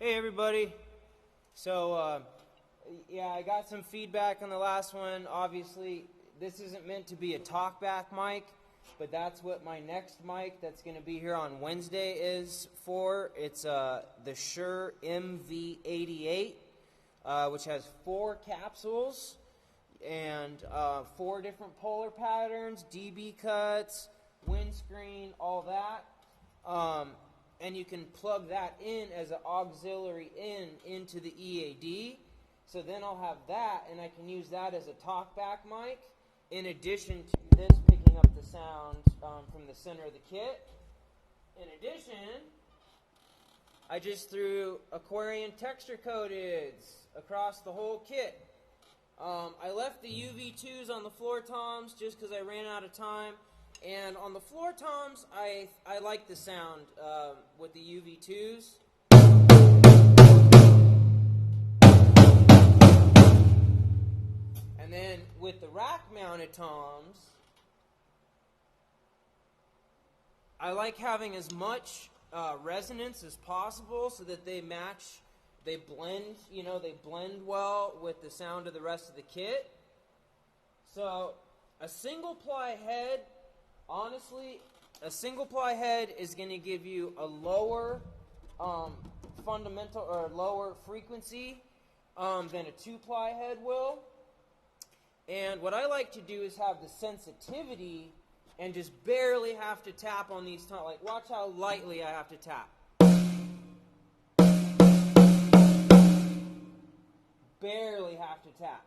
Hey everybody. So yeah, I got some feedback on the last one. Obviously, this isn't meant to be a talkback mic, but that's what my next mic that's going to be here on Wednesday is for. It's the Shure MV88, which has 4 capsules and 4 different polar patterns, dB cuts, windscreen, all that. And you can plug that in as an auxiliary into the EAD. So then I'll have that, and I can use that as a talkback mic, in addition to this picking up the sound from the center of the kit. In addition, I just threw Aquarian texture coateds across the whole kit. I left the UV2s on the floor toms just because I ran out of time. And on the floor toms, I like the sound with the UV2s. And then with the rack-mounted toms, I like having as much resonance as possible so that they match, they blend well with the sound of the rest of the kit. So a single-ply head, honestly, a single-ply head is going to give you a lower fundamental or lower frequency than a 2-ply head will. And what I like to do is have the sensitivity and just barely have to tap on these toms. Like, watch how lightly I have to tap. Barely have to tap.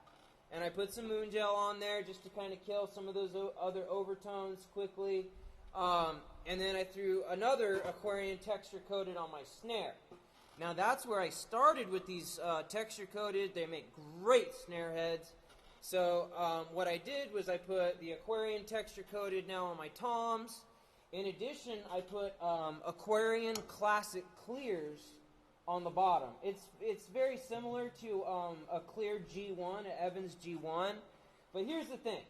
And I put some moon gel on there just to kind of kill some of those other overtones quickly. And then I threw another Aquarian texture coated on my snare. Now that's where I started with these texture coated. They make great snare heads. So what I did was I put the Aquarian texture coated now on my toms. In addition, I put Aquarian classic clears on the bottom. It's very similar to a clear G1, an Evans G1. But here's the thing,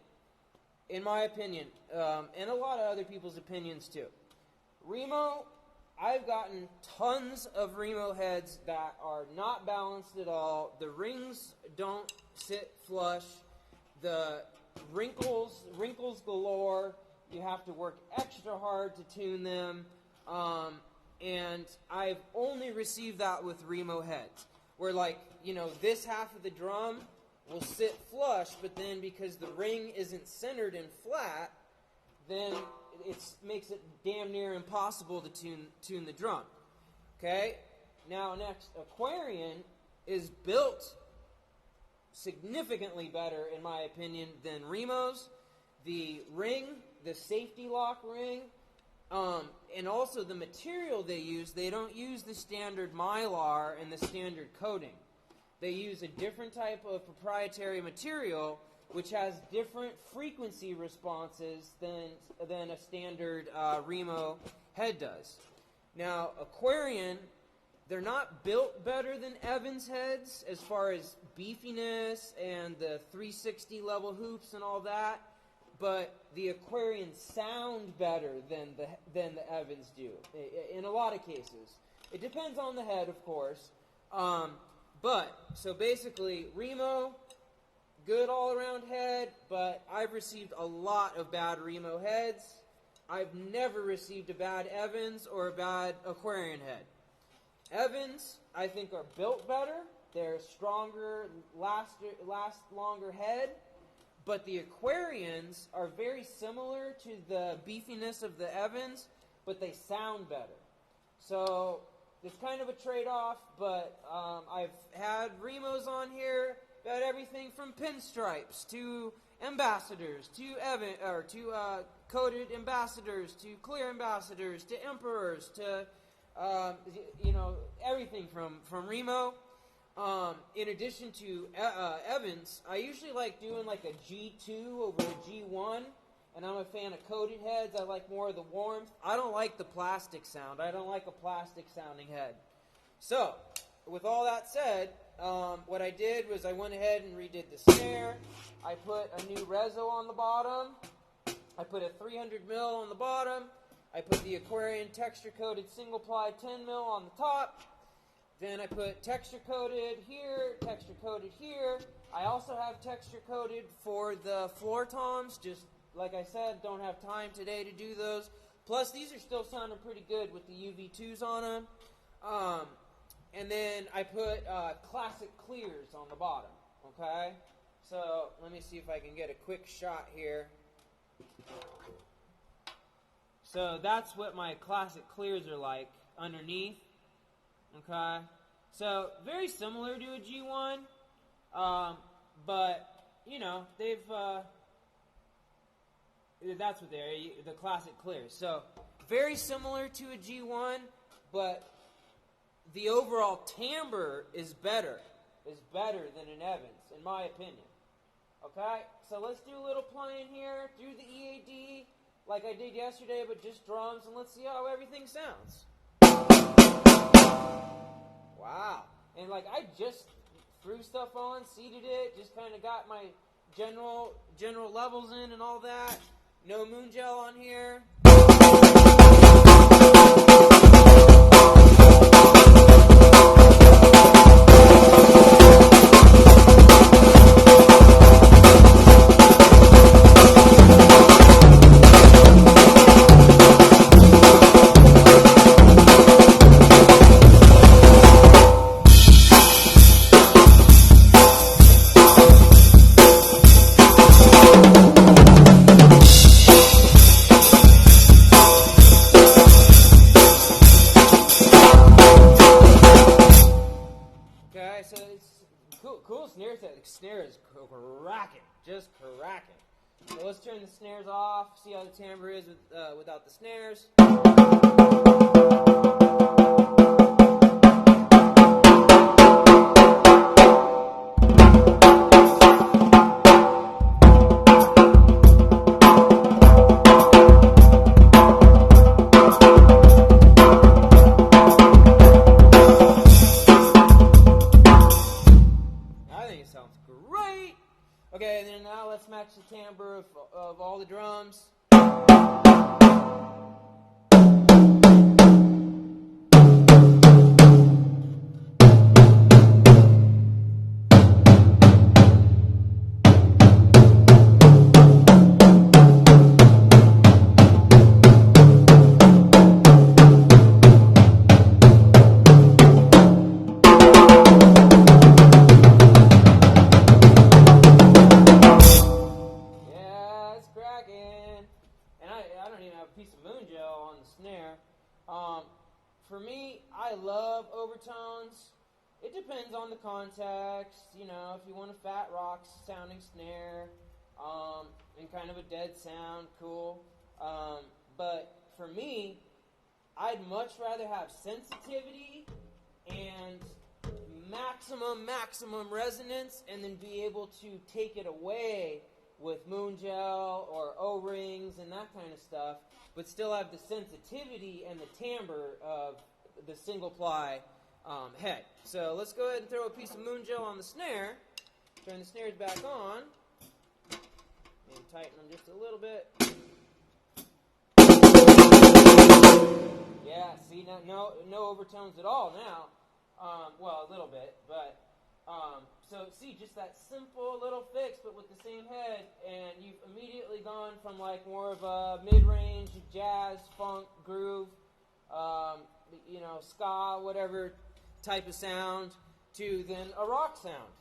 in my opinion, and a lot of other people's opinions too. Remo, I've gotten tons of Remo heads that are not balanced at all. The rings don't sit flush. The wrinkles galore. You have to work extra hard to tune them. And I've only received that with Remo heads, where this half of the drum will sit flush, but then because the ring isn't centered and flat, then it makes it damn near impossible to tune the drum. Okay? Now next, Aquarian is built significantly better, in my opinion, than Remo's. The ring, the safety lock ring, and also the material they use, they don't use the standard Mylar and the standard coating. They use a different type of proprietary material which has different frequency responses than a standard Remo head does. Now, Aquarian, they're not built better than Evans heads as far as beefiness and the 360 level hoops and all that, but the Aquarian sound better than the Evans do in a lot of cases. It depends on the head, of course. So basically, Remo, good all-around head, but I've received a lot of bad Remo heads. I've never received a bad Evans or a bad Aquarian head. Evans, I think, are built better. They're stronger, last longer head. But the Aquarians are very similar to the beefiness of the Evans, but they sound better. So it's kind of a trade-off, but I've had Remos on here, got everything from pinstripes to ambassadors to coated ambassadors to clear ambassadors to emperors to everything from Remo. In addition to Evans, I usually like doing like a G2 over a G1, and I'm a fan of coated heads. I like more of the warmth. I don't like the plastic sound. I don't like a plastic sounding head. So, with all that said, what I did was I went ahead and redid the snare. I put a new reso on the bottom. I put a 300 mil on the bottom. I put the Aquarian texture coated single ply 10 mil on the top. Then I put texture coated here, texture coated here. I also have texture coated for the floor toms. Just like I said, don't have time today to do those. Plus, these are still sounding pretty good with the UV2s on them. And then I put classic clears on the bottom. Okay? So let me see if I can get a quick shot here. So that's what my classic clears are like underneath. Okay, so very similar to a G1, but you know they've that's what they're the classic clears. So very similar to a G1, but the overall timbre is better than an Evans, in my opinion. Okay, so let's do a little playing here through the EAD like I did yesterday, but just drums, and let's see how everything sounds. Wow. And like I just threw stuff on, seated it, just kind of got my general levels in and all that. No moon gel on here. Snare is cracking, just cracking. So let's turn the snares off, see how the timbre is without the snares. Okay, and then now let's match the timbre of all the drums. For me, I love overtones. It depends on the context. You know, if you want a fat rock sounding snare and kind of a dead sound, cool. But for me, I'd much rather have sensitivity and maximum resonance, and then be able to take it away with moon gel or O-rings and that kind of stuff, but still have the sensitivity and the timbre of the single ply head. So let's go ahead and throw a piece of moon gel on the snare, turn the snares back on, and tighten them just a little bit. Yeah, see, no overtones at all now. Well, a little bit, but so see, just that simple little fix, but with the same head, and you've immediately gone from like more of a mid-range jazz, funk, groove, you know, ska, whatever type of sound, to then a rock sound.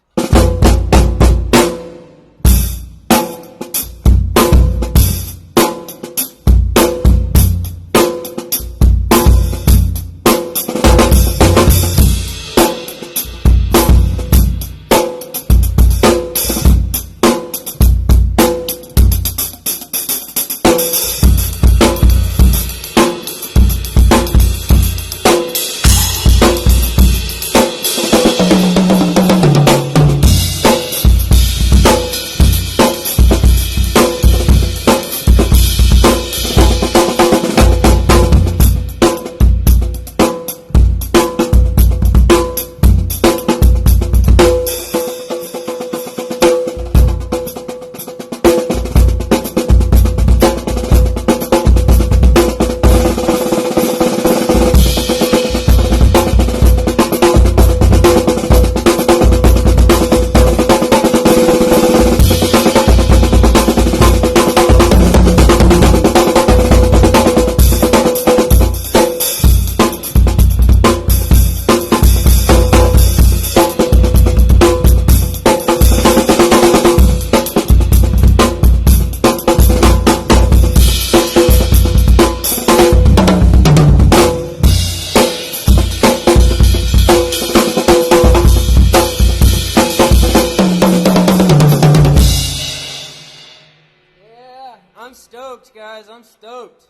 guys. I'm stoked.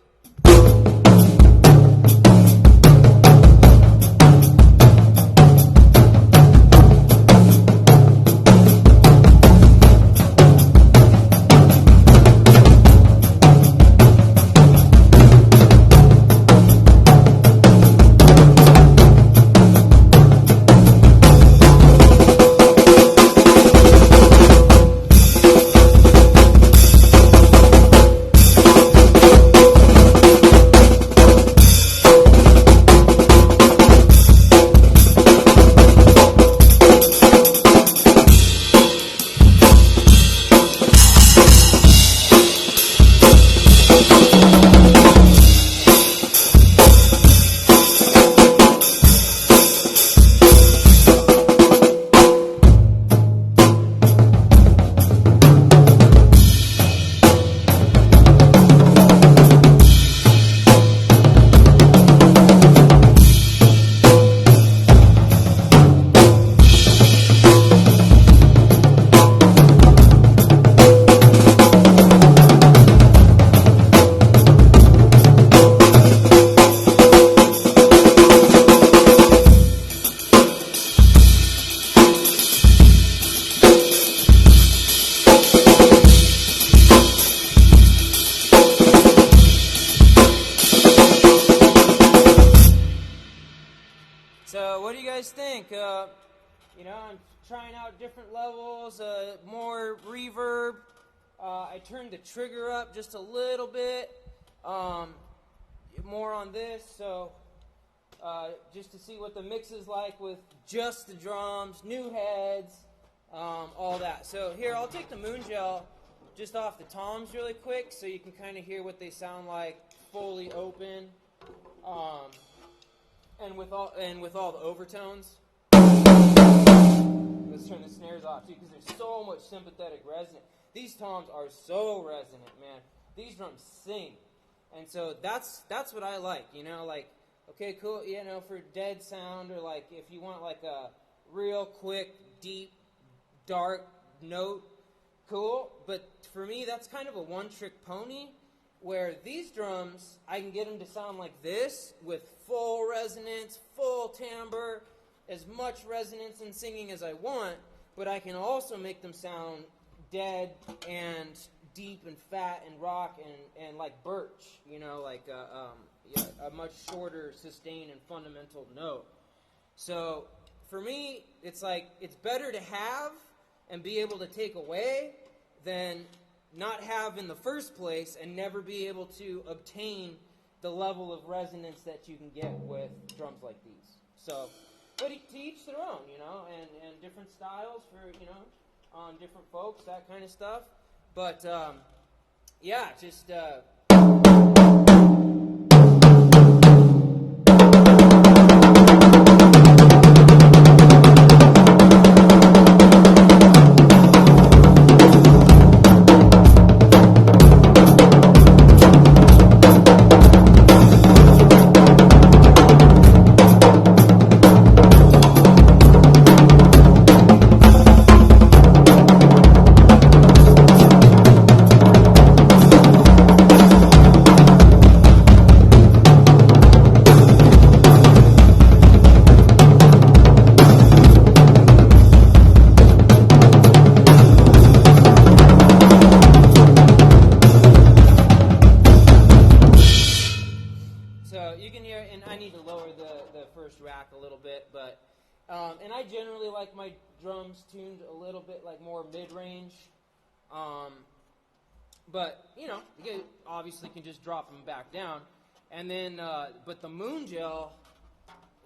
So what do you guys think? You know, I'm trying out different levels, more reverb. I turned the trigger up just a little bit, more on this, so just to see what the mix is like with just the drums, new heads, all that. So here, I'll take the Moon Gel just off the toms really quick so you can kind of hear what they sound like fully open. And with all the overtones. Let's turn the snares off too, because there's so much sympathetic resonance. These toms are so resonant, man. These drums sing, and so that's what I like. You know, like, okay, cool. You know, for dead sound, or like if you want like a real quick, deep, dark note, cool. But for me, that's kind of a one-trick pony. Where these drums, I can get them to sound like this with full resonance, full timbre, as much resonance and singing as I want, but I can also make them sound dead and deep and fat and rock and like birch, you know, like a much shorter sustained and fundamental note. So for me, it's like it's better to have and be able to take away than not have in the first place and never be able to obtain the level of resonance that you can get with drums like these. So, but to each their own, you know, and different styles for, you know, on different folks, that kind of stuff. But, yeah, just... and I generally like my drums tuned a little bit like more mid-range, but you know, you obviously can just drop them back down, and then but the Moon Gel,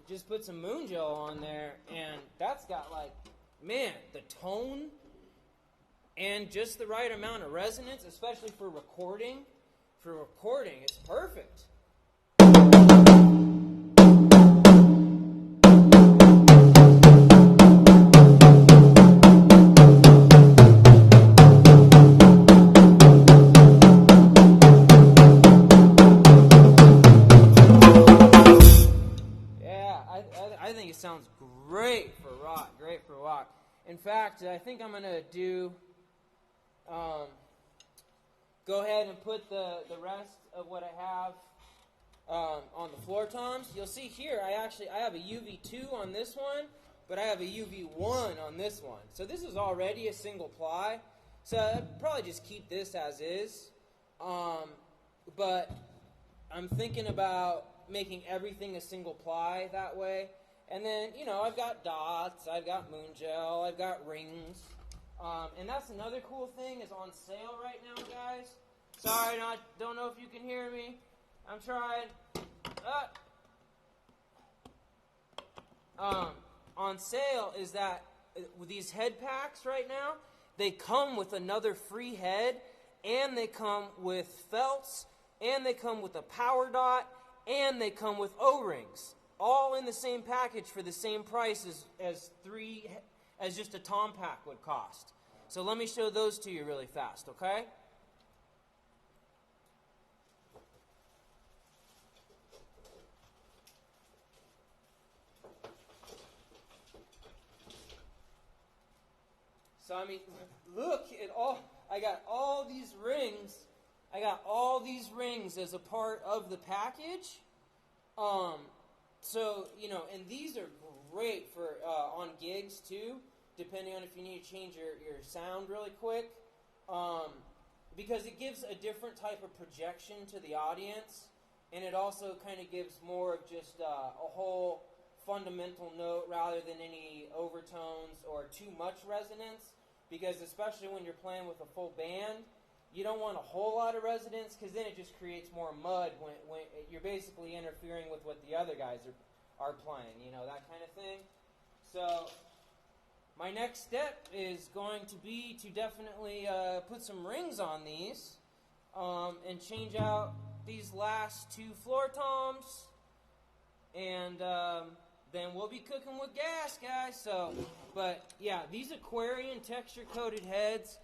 just put some Moon Gel on there, and that's got like, man, the tone and just the right amount of resonance, especially for recording. For recording, it's perfect. I think it sounds great for rock, In fact, I think I'm going to do go ahead and put the rest of what I have on the floor toms. You'll see here I have a UV2 on this one, but I have a UV1 on this one. So this is already a single ply. So I'd probably just keep this as is. But I'm thinking about making everything a single ply that way. And then, you know, I've got dots, I've got moon gel, I've got rings. And that's another cool thing is on sale right now, guys. Sorry, don't know if you can hear me. I'm trying. On sale is that with these head packs right now, they come with another free head, and they come with felts, and they come with a power dot, and they come with O-rings, all in the same package for the same price as just a tom pack would cost. So let me show those to you really fast, okay? So, I mean, look at I got all these rings. I got all these rings as a part of the package. So, you know, and these are great for on gigs too, depending on if you need to change your sound really quick. Because it gives a different type of projection to the audience, and it also kind of gives more of just a whole fundamental note rather than any overtones or too much resonance, because especially when you're playing with a full band, you don't want a whole lot of resonance, because then it just creates more mud when you're basically interfering with what the other guys are playing, you know, that kind of thing. So my next step is going to be to definitely put some rings on these and change out these last two floor toms, and then we'll be cooking with gas, guys. So, but yeah, these Aquarian texture-coated heads,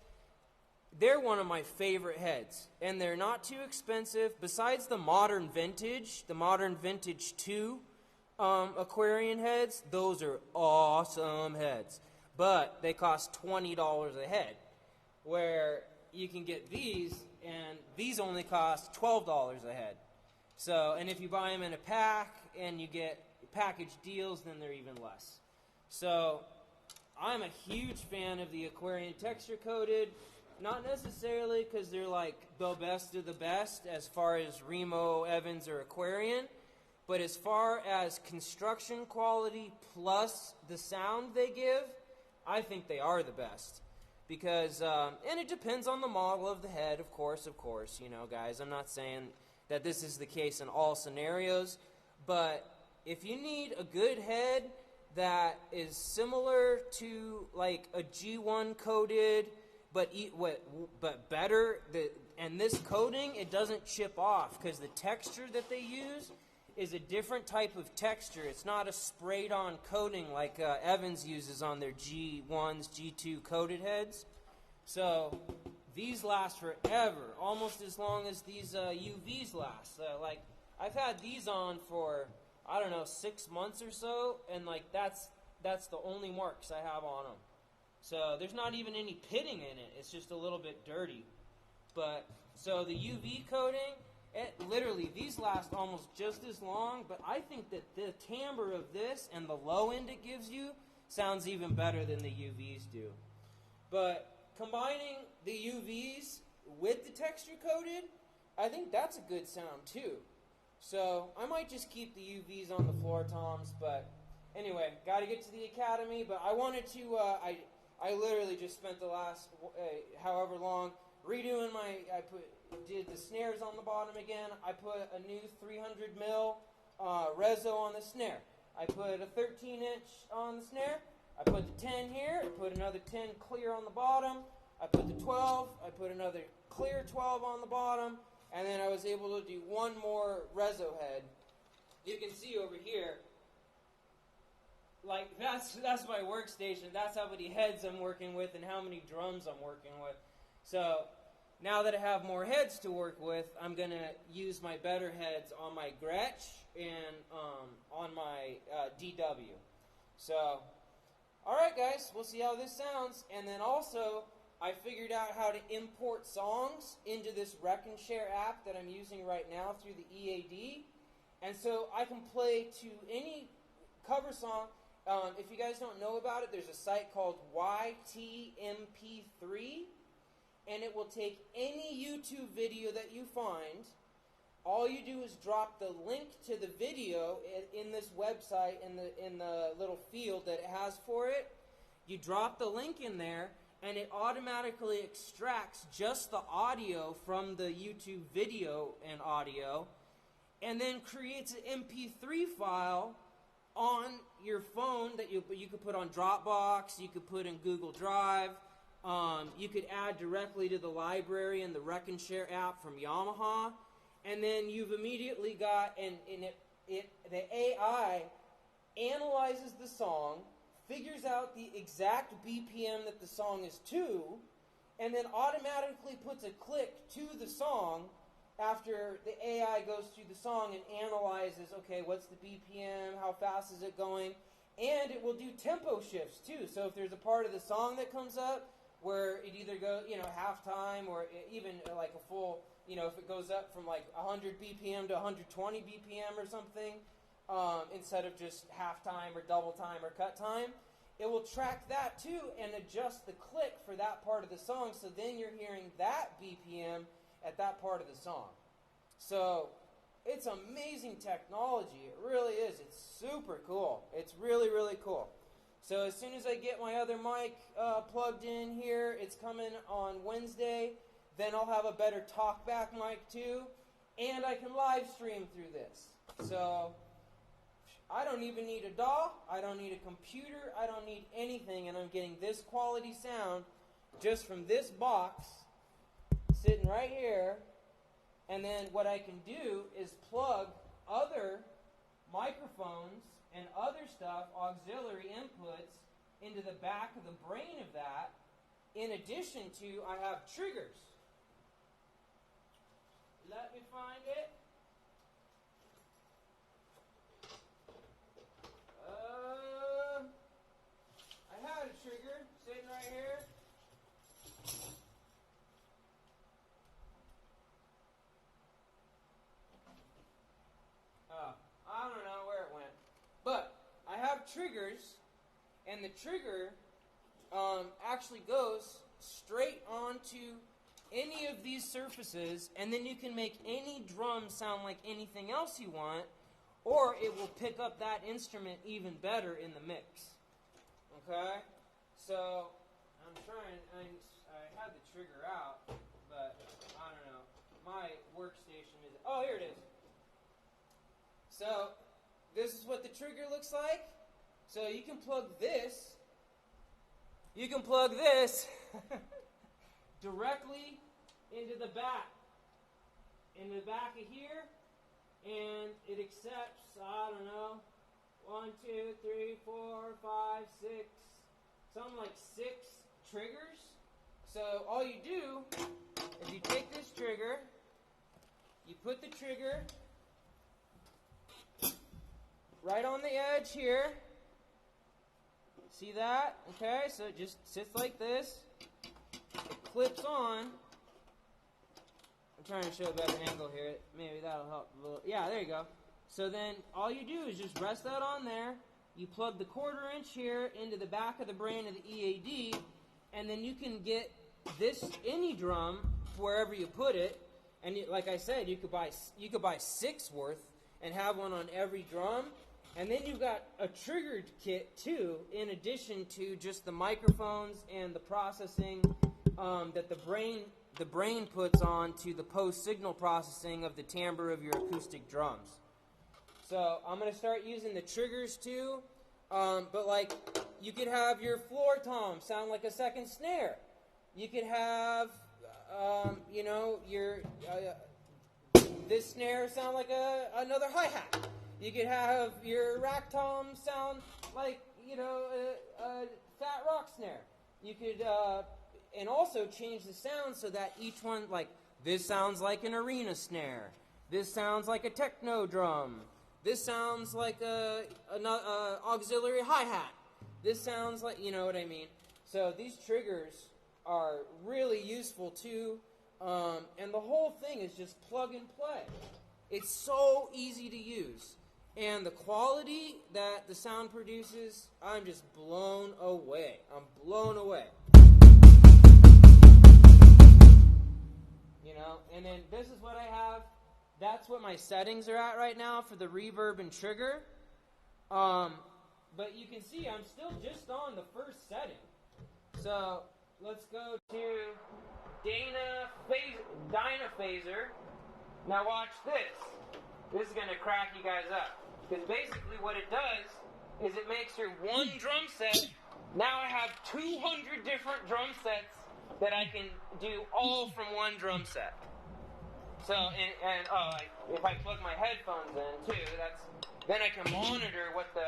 they're one of my favorite heads, and they're not too expensive. Besides the modern vintage 2 Aquarian heads, those are awesome heads. But they cost $20 a head, where you can get these, and these only cost $12 a head. So, and if you buy them in a pack and you get package deals, then they're even less. So I'm a huge fan of the Aquarian texture coated, not necessarily because they're like the best of the best as far as Remo, Evans, or Aquarian, but as far as construction quality plus the sound they give, I think they are the best. Because, and it depends on the model of the head, of course, you know, guys. I'm not saying that this is the case in all scenarios, but if you need a good head that is similar to like a G1 coated, but better, and this coating, it doesn't chip off because the texture that they use is a different type of texture. It's not a sprayed on coating like Evans uses on their G1s, G2 coated heads. So these last forever, almost as long as these UVs last. Like I've had these on for, I don't know, 6 months or so, and like that's the only marks I have on them. So there's not even any pitting in it. It's just a little bit dirty. But so the UV coating, literally these last almost just as long, but I think that the timbre of this and the low end it gives you sounds even better than the UVs do. But combining the UVs with the texture coated, I think that's a good sound too. So I might just keep the UVs on the floor toms, but anyway, got to get to the academy. But I wanted to, I literally just spent the last however long redoing did the snares on the bottom again. I put a new 300 mil reso on the snare. I put a 13-inch on the snare. I put the 10 here. I put another 10 clear on the bottom. I put the 12. I put another clear 12 on the bottom. And then I was able to do one more reso head. You can see over here, like that's my workstation. That's how many heads I'm working with and how many drums I'm working with. So now that I have more heads to work with, I'm going to use my better heads on my Gretsch and on my DW. So, all right, guys, we'll see how this sounds. And then also, I figured out how to import songs into this Wreck and Share app that I'm using right now through the EAD. And so I can play to any cover song. If you guys don't know about it, there's a site called YTMP3, and it will take any YouTube video that you find. All you do is drop the link to the video in this website, in the little field that it has for it. You drop the link in there, and it automatically extracts just the audio from the YouTube video and audio, and then creates an MP3 file on your phone that you could put on Dropbox, you could put in Google Drive, you could add directly to the library in the Wreck and Share app from Yamaha, and then you've immediately got, the AI analyzes the song, figures out the exact BPM that the song is to, and then automatically puts a click to the song after the AI goes through the song and analyzes, okay, what's the BPM, how fast is it going, and it will do tempo shifts too. So if there's a part of the song that comes up where it either goes, halftime, or even like a full, if it goes up from like 100 BPM to 120 BPM or something, instead of just halftime or double time or cut time, it will track that too and adjust the click for that part of the song, so then you're hearing that BPM at that part of the song. So it's amazing technology. It really is. It's super cool. It's really, really cool. So as soon as I get my other mic plugged in here, it's coming on Wednesday. Then I'll have a better talkback mic too, and I can live stream through this. So I don't even need a DAW. I don't need a computer. I don't need anything, and I'm getting this quality sound just from this box sitting right here. And then what I can do is plug other microphones and other stuff, auxiliary inputs, into the back of the brain of that. In addition to, I have triggers. Let me find it. I had a trigger sitting right here. I don't know where it went. But I have triggers, and the trigger actually goes straight onto any of these surfaces, and then you can make any drum sound like anything else you want, or it will pick up that instrument even better in the mix. Okay? So, I'm trying, I had the trigger out, but I don't know. My workstation is, oh, here it is. So, this is what the trigger looks like. So you can plug this directly into the back of here, and it accepts, I don't know, 1, 2, 3, 4, 5, 6, something like 6 triggers. So all you do is you take this trigger, you put the trigger right on the edge here. See that? Okay, so it just sits like this. It clips on. I'm trying to show a better angle here. Maybe that'll help a little. Yeah, there you go. So then all you do is just rest that on there. You plug the 1/4 inch here into the back of the brain of the EAD, and then you can get this any drum wherever you put it. And like I said, you could buy 6 worth and have one on every drum. And then you've got a triggered kit too, in addition to just the microphones and the processing that the brain puts on to the post-signal processing of the timbre of your acoustic drums. So I'm going to start using the triggers too, but like you could have your floor tom sound like a second snare. You could have, your this snare sound like another hi-hat. You could have your rack tom sound like, a fat rock snare. You could, and also change the sound so that each one, like, this sounds like an arena snare. This sounds like a techno drum. This sounds like an auxiliary hi-hat. This sounds like, you know what I mean? So these triggers are really useful too. And the whole thing is just plug and play. It's so easy to use. And the quality that the sound produces, I'm just blown away. I'm blown away. You know, and then this is what I have. That's what my settings are at right now for the reverb and trigger. But you can see I'm still just on the first setting. So let's go to Dynaphaser. Now watch this. This is going to crack you guys up. Because basically what it does is it makes your one drum set. Now I have 200 different drum sets that I can do all from one drum set. So, if I plug my headphones in too, then I can monitor what the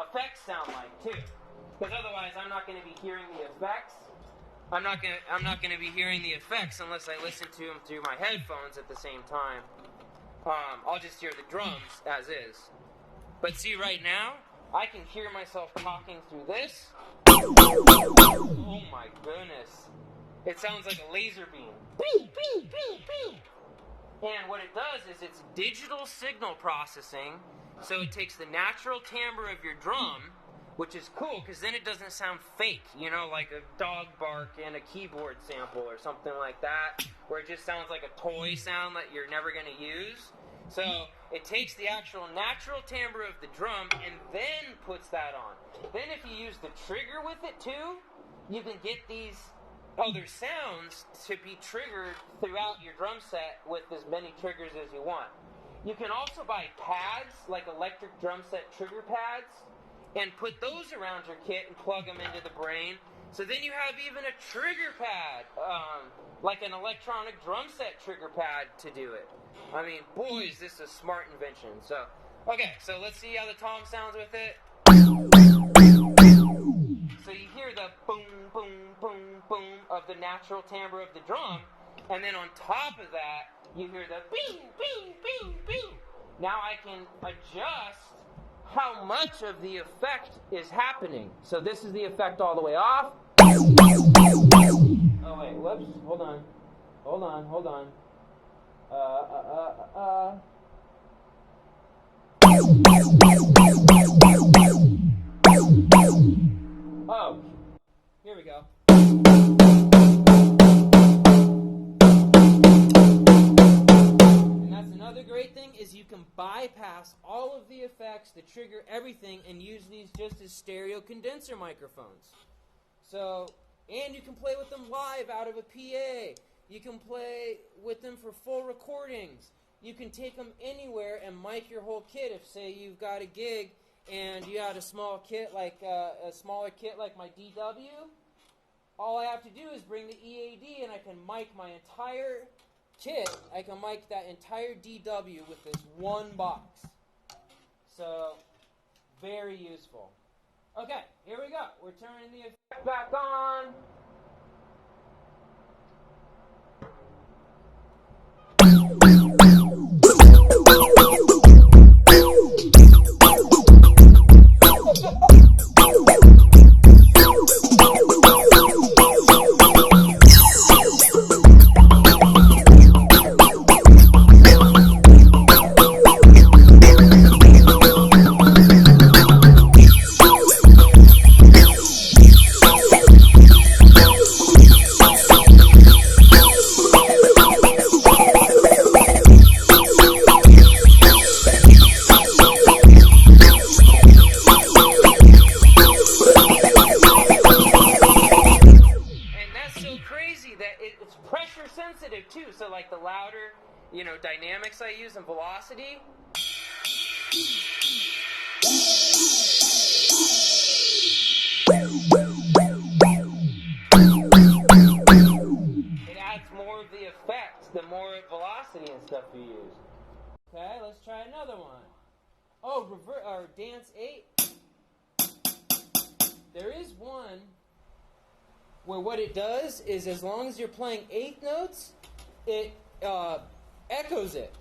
effects sound like too. Because otherwise I'm not going to be hearing the effects. I'm not going to be hearing the effects unless I listen to them through my headphones at the same time. I'll just hear the drums as is. But see, right now, I can hear myself talking through this. Oh my goodness. It sounds like a laser beam. And what it does is it's digital signal processing. So it takes the natural timbre of your drum, which is cool because then it doesn't sound fake, you know, like a dog bark and a keyboard sample or something like that, where it just sounds like a toy sound that you're never going to use. So it takes the actual natural timbre of the drum and then puts that on. Then if you use the trigger with it too, you can get these other sounds to be triggered throughout your drum set with as many triggers as you want. You can also buy pads, like electric drum set trigger pads, and put those around your kit and plug them into the brain. So then you have even a trigger pad, like an electronic drum set trigger pad to do it. I mean, boy, is this a smart invention. So, okay, so let's see how the tom sounds with it. So you hear the boom, boom, boom, boom of the natural timbre of the drum, and then on top of that, you hear the bing, bing, bing, bing. Now I can adjust how much of the effect is happening. So this is the effect all the way off. Oh wait, whoops, hold on. Oh, here we go. And that's another great thing is you can bypass all of the effects, the trigger, everything, and use these just as stereo condenser microphones. So, and you can play with them live out of a PA. You can play with them for full recordings. You can take them anywhere and mic your whole kit. If, say, you've got a gig and you had a small kit like a smaller kit like my DW, all I have to do is bring the EAD and I can mic my entire kit. I can mic that entire DW with this one box. So, very useful. Okay, here we go. We're turning the effect back on. So like the louder, dynamics I use and velocity. It adds more of the effects, the more velocity and stuff you use. Okay, let's try another one. Oh, Dance 8. There is one where what it does is as long as you're playing 8 notes, it echoes it.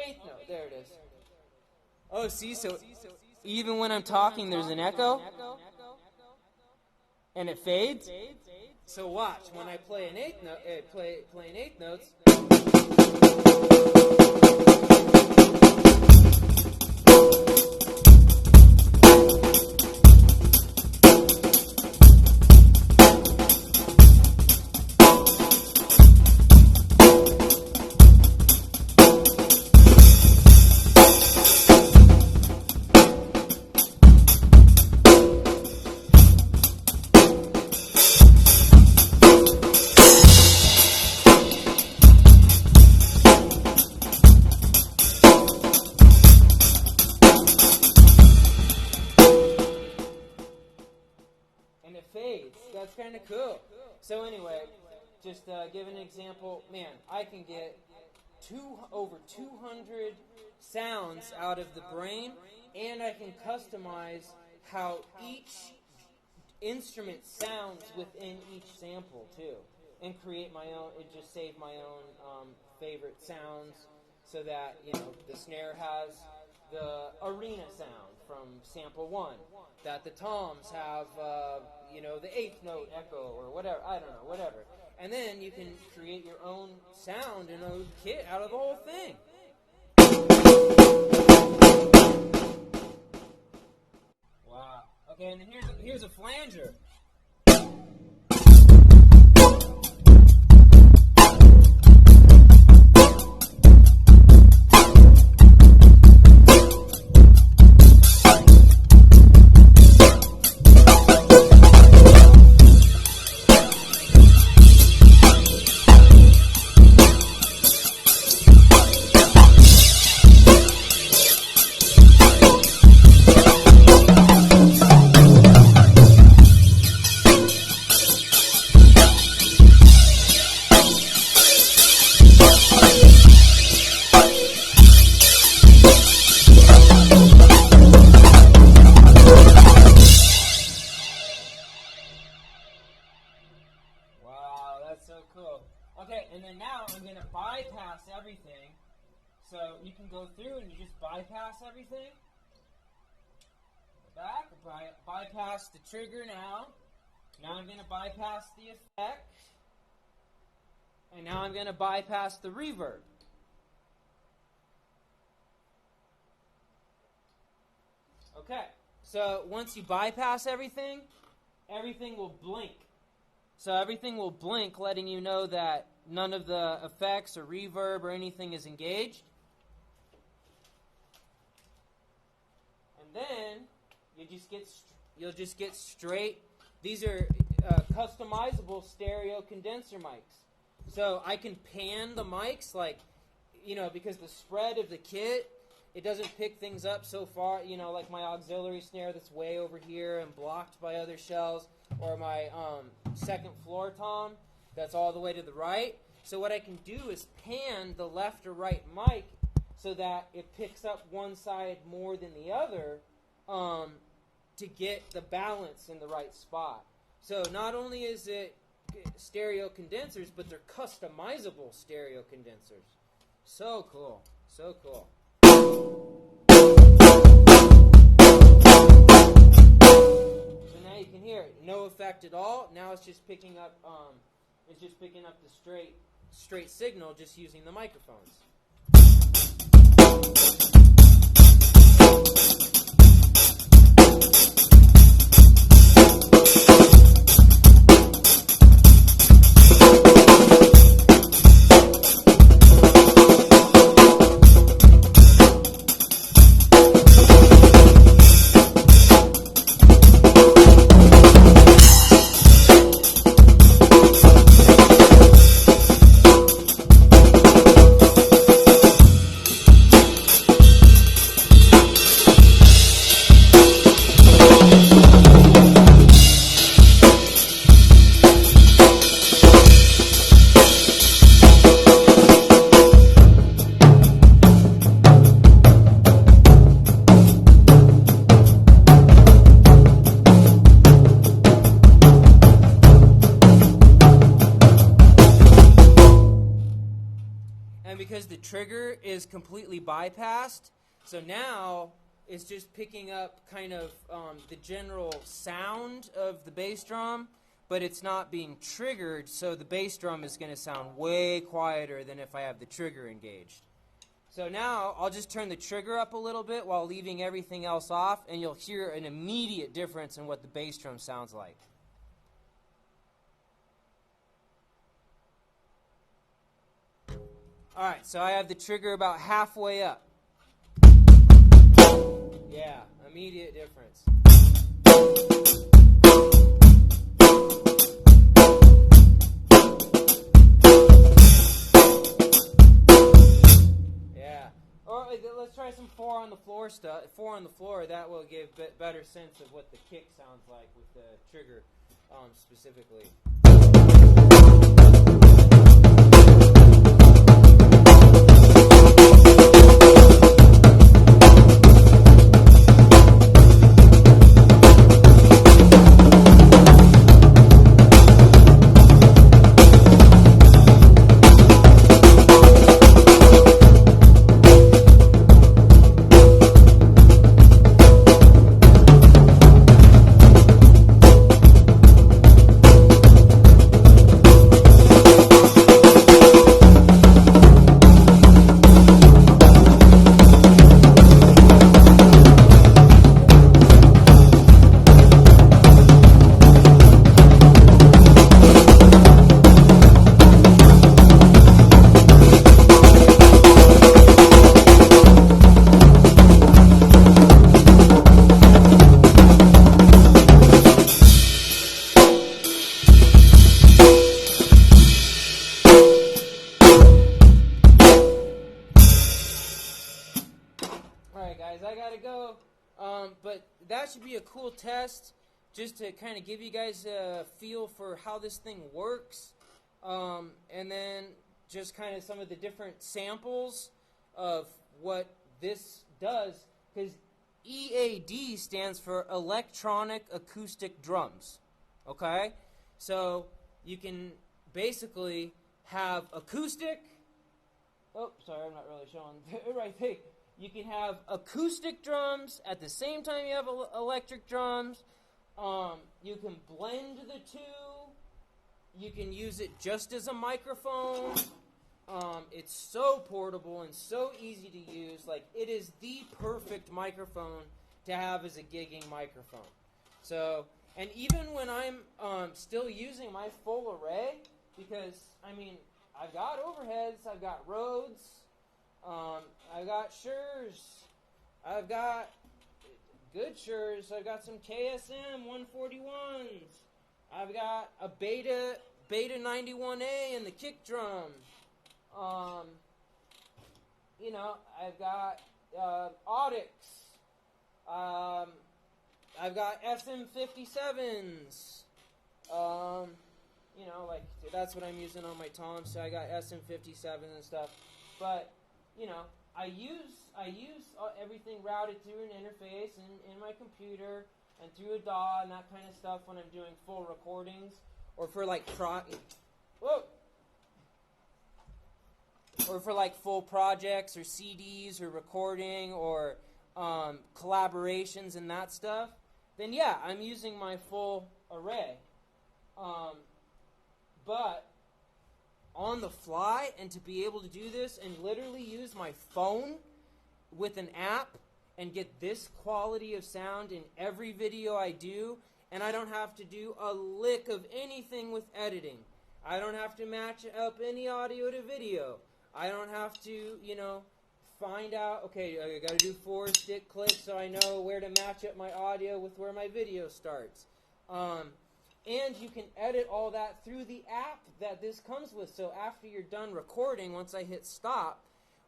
eighth note. There it is. Oh, see, so even when I'm talking, there's an echo, and it fades. So watch when I play an eighth note. Playing eighth notes. That's kind of cool. So anyway, just give an example. Man, I can get over 200 sounds out of the brain, and I can customize how each instrument sounds within each sample too, and create my own. And just save my own favorite sounds, so that the snare has the arena sound from sample 1, that the toms have the eighth note echo or whatever, I don't know, whatever. And then you can create your own sound and own kit out of the whole thing. Wow. Okay, and then here's a flanger. Okay, and then now I'm going to bypass everything. So you can go through and you just bypass everything. Go back, bypass the trigger now. Now I'm going to bypass the effect. And now I'm going to bypass the reverb. Okay, so once you bypass everything, everything will blink. So everything will blink, letting you know that none of the effects or reverb or anything is engaged. And then you'll just get straight. These are customizable stereo condenser mics. So I can pan the mics because the spread of the kit, it doesn't pick things up so far, like my auxiliary snare that's way over here and blocked by other shells, or my second floor tom that's all the way to the right. So what I can do is pan the left or right mic so that it picks up one side more than the other to get the balance in the right spot. So not only is it stereo condensers, but they're customizable stereo condensers. So cool. So cool. So now you can hear it. No effect at all. Now it's just picking up the straight signal just using the microphones. trigger is completely bypassed. So now it's just picking up kind of the general sound of the bass drum, but it's not being triggered, so the bass drum is going to sound way quieter than if I have the trigger engaged. So now I'll just turn the trigger up a little bit while leaving everything else off, and you'll hear an immediate difference in what the bass drum sounds like. Alright, so I have the trigger about halfway up. Yeah, immediate difference. Yeah. Or let's try some 4 on the floor stuff. 4 on the floor, that will give better sense of what the kick sounds like with the trigger specifically. I gotta go, but that should be a cool test just to kind of give you guys a feel for how this thing works, and then just kind of some of the different samples of what this does, because EAD stands for Electronic Acoustic Drums, okay? So you can basically have acoustic, oh, sorry, I'm not really showing the right thing. You can have acoustic drums at the same time you have electric drums. You can blend the two. You can use it just as a microphone. It's so portable and so easy to use. Like, it is the perfect microphone to have as a gigging microphone. So, and even when I'm still using my full array, because, I mean, I've got overheads, I've got Rhodes, I've got Sures, I've got good Sures, I've got some KSM 141s, I've got a Beta 91A in the kick drum, you know, I've got Audix, I've got SM57s, you know, like, that's what I'm using on my toms, so I got SM57 and stuff, but, you know, I use everything routed through an interface in my computer and through a DAW and that kind of stuff when I'm doing full recordings, or for like full projects or CDs or recording or collaborations and that stuff. Then yeah, I'm using my full array. But on the fly, and to be able to do this and literally use my phone with an app and get this quality of sound in every video I do, and I don't have to do a lick of anything with editing. I don't have to match up any audio to video. I don't have to, you know, find out, okay, I got to do 4 stick clicks so I know where to match up my audio with where my video starts. And you can edit all that through the app that this comes with. So after you're done recording, once I hit stop,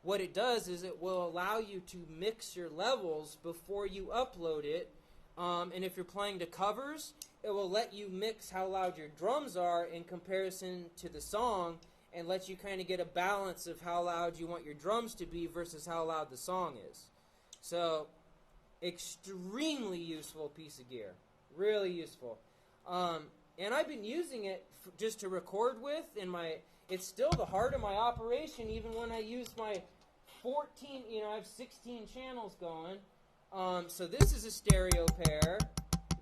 what it does is it will allow you to mix your levels before you upload it. And if you're playing to covers, it will let you mix how loud your drums are in comparison to the song, and let you kind of get a balance of how loud you want your drums to be versus how loud the song is. So, extremely useful piece of gear. Really useful. And I've been using it just to record with in my, it's still the heart of my operation even when I use my 14, I have 16 channels going. So this is a stereo pair,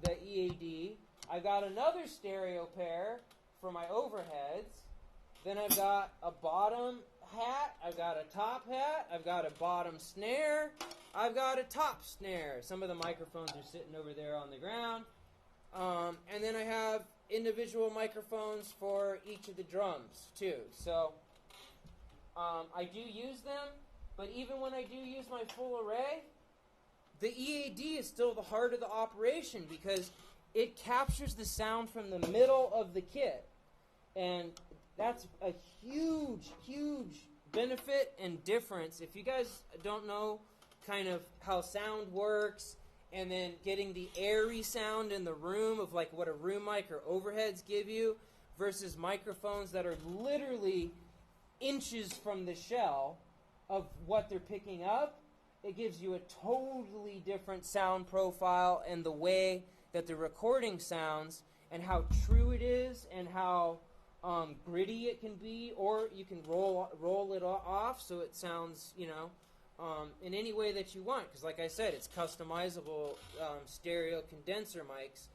the EAD. I got another stereo pair for my overheads. Then I've got a bottom hat, I've got a top hat, I've got a bottom snare, I've got a top snare. Some of the microphones are sitting over there on the ground. And then I have individual microphones for each of the drums too. So I do use them, but even when I do use my full array, the EAD is still the heart of the operation because it captures the sound from the middle of the kit. And that's a huge, huge benefit and difference. If you guys don't know kind of how sound works, and then getting the airy sound in the room of like what a room mic or overheads give you versus microphones that are literally inches from the shell of what they're picking up, it gives you a totally different sound profile and the way that the recording sounds and how true it is and how gritty it can be, or you can roll it off so it sounds, in any way that you want. Because like I said, it's customizable stereo condenser mics.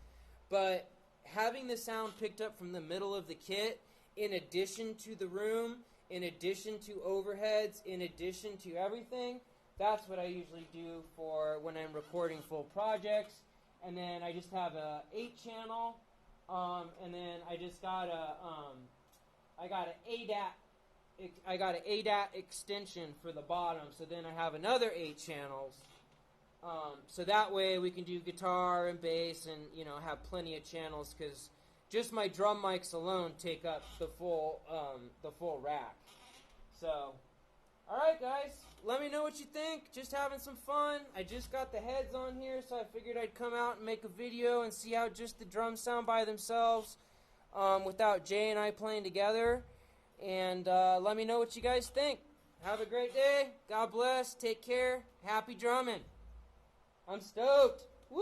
But having the sound picked up from the middle of the kit, in addition to the room, in addition to overheads, in addition to everything, that's what I usually do for when I'm recording full projects. And then I just have a 8-channel, and then I just got I got an ADAT extension for the bottom, so then I have another 8 channels. So that way we can do guitar and bass and, have plenty of channels, because just my drum mics alone take up the full rack. So, alright guys, let me know what you think. Just having some fun. I just got the heads on here, so I figured I'd come out and make a video and see how just the drums sound by themselves without Jay and I playing together. And let me know what you guys think. Have a great day. God bless. Take care. Happy drumming. I'm stoked. Woo!